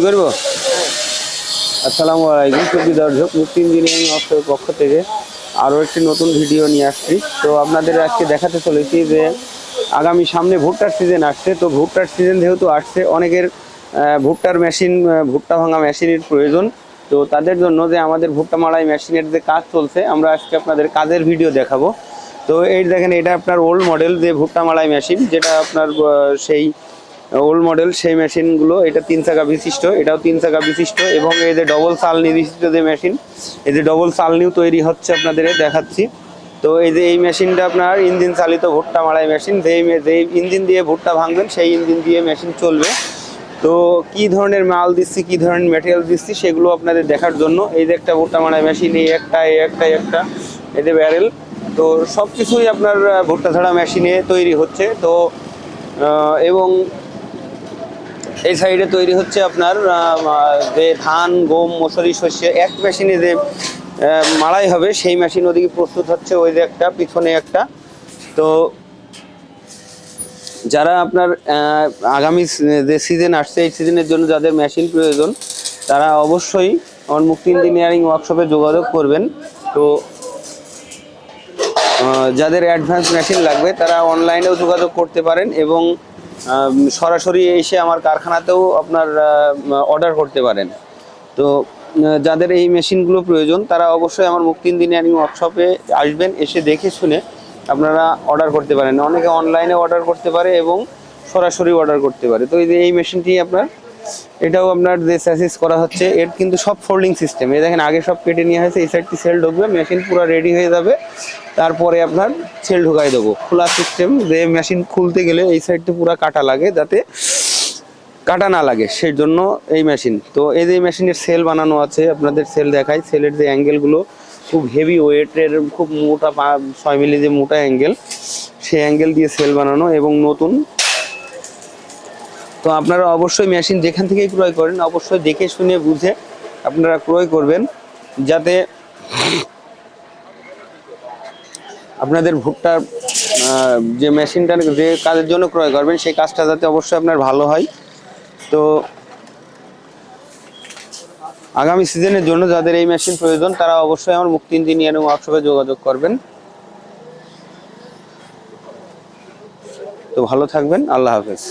শুরু করবো। আসসালামু আলাইকুম প্রিয় দর্শক, মুক্তি ইঞ্জিনিয়ারিং ওয়ার্কশপের পক্ষ থেকে আরও একটি নতুন ভিডিও নিয়ে আসছি। তো আপনাদের আজকে দেখাতে চলেছি যে আগামী সামনে ভুট্টার সিজন আসছে। তো ভুট্টার সিজন যেহেতু আসছে, অনেকের ভুট্টার মেশিন, ভুট্টা ভাঙা মেশিনের প্রয়োজন। তো তাদের জন্য যে আমাদের ভুট্টা মাড়াই মেশিনের যে কাজ চলছে, আমরা আজকে আপনাদের কাজের ভিডিও দেখাবো। তো এই দেখেন, এটা আপনার ওল্ড মডেল যে ভুট্টা মাড়াই মেশিন, যেটা আপনার সেই ওল্ড মডেল সেই মেশিনগুলো। এটা 3 চাকা বিশিষ্ট, এটাও 3 চাকা বিশিষ্ট, এবং এই যে ডবল চালনি বিশিষ্ট যে মেশিন, এই যে ডবল চালনিও তৈরি হচ্ছে, আপনাদের দেখাচ্ছি। তো এই যে এই মেশিনটা আপনার ইঞ্জিন চালিত ভুট্টা মাড়াই মেশিন। যেই ইঞ্জিন দিয়ে ভুট্টা ভাঙবেন সেই ইঞ্জিন দিয়ে মেশিন চলবে। তো কি ধরনের মাল দিচ্ছি, কি ধরনের ম্যাটেরিয়াল দিচ্ছি, সেগুলো আপনাদের দেখার জন্য এই যে একটা ভুট্টা মাড়াই মেশিন, এই একটা এই যে ব্যারেল, তো সব কিছুই আপনার ভুট্টা ঝাড়া মেশিনে তৈরি হচ্ছে। তো এবং এই সাইডে তৈরি হচ্ছে আপনার যে ধান, গম, মসুরি, শস্য এক মেশিনে যে মাড়াই হবে, সেই মেশিন ওদিকে প্রস্তুত হচ্ছে। ওই যে একটা, পিছনে একটা। তো যারা আপনার আগামী যে সিজন আসছে, এই সিজনের জন্য যাদের মেশিন প্রয়োজন, তারা অবশ্যই আমার মুক্তি ইঞ্জিনিয়ারিং ওয়ার্কশপে যোগাযোগ করবেন। তো যাদের অ্যাডভান্স মেশিন লাগবে তারা অনলাইনেও যোগাযোগ করতে পারেন, এবং সরাসরি এসে আমার কারখানাতেও আপনার অর্ডার করতে পারেন। তো যাদের এই মেশিনগুলো প্রয়োজন, তারা অবশ্যই আমার মুক্তি ইঞ্জিনিয়ারিং ওয়ার্কশপে আসবেন, এসে দেখে শুনে আপনারা অর্ডার করতে পারেন। অনেকে অনলাইনে অর্ডার করতে পারে এবং সরাসরি অর্ডার করতে পারে। তো এই যে এই মেশিনটি আপনার, এটাও আপনার যে স্যাসিস করা হচ্ছে, এর কিন্তু সব ফোল্ডিং সিস্টেম। এই দেখেন, আগে সব কেটে নেওয়া হয়েছে, এই সাইডটি সেল ঢুকবে, মেশিন পুরো রেডি হয়ে যাবে, তারপরে আপনার সেল ঢুকাই দেবো। খোলা সিস্টেম, যে মেশিন খুলতে গেলে এই সাইডটি পুরো কাটা লাগে, যাতে কাটা না লাগে, সেই জন্য এই মেশিন। তো এই যে মেশিনের সেল বানানো আছে, আপনাদের সেল দেখাই। সেলের যে অ্যাঙ্গেলগুলো খুব হেভি ওয়েটের, খুব মোটা 6 মিলি যে মোটা অ্যাঙ্গেল, সেই অ্যাঙ্গেল দিয়ে সেল বানানো এবং নতুন। তো আপনারা অবশ্যই মেশিন যেখান থেকেই ক্রয় করেন, অবশ্যই দেখে শুনে বুঝে আপনারা ক্রয় করবেন, যাতে আপনাদের ভুট্টার যে মেশিনটা যে কাজের জন্য ক্রয় করবেন, সেই কাজটা যাতে অবশ্যই আপনার ভালো হয়। তো আগামী সিজনের জন্য যাদের এই মেশিন প্রয়োজন, তারা অবশ্যই আমার মুক্তি ইঞ্জিনিয়ারিং ওয়ার্কশপে যোগাযোগ করবেন। তো ভালো থাকবেন, আল্লাহ হাফেজ।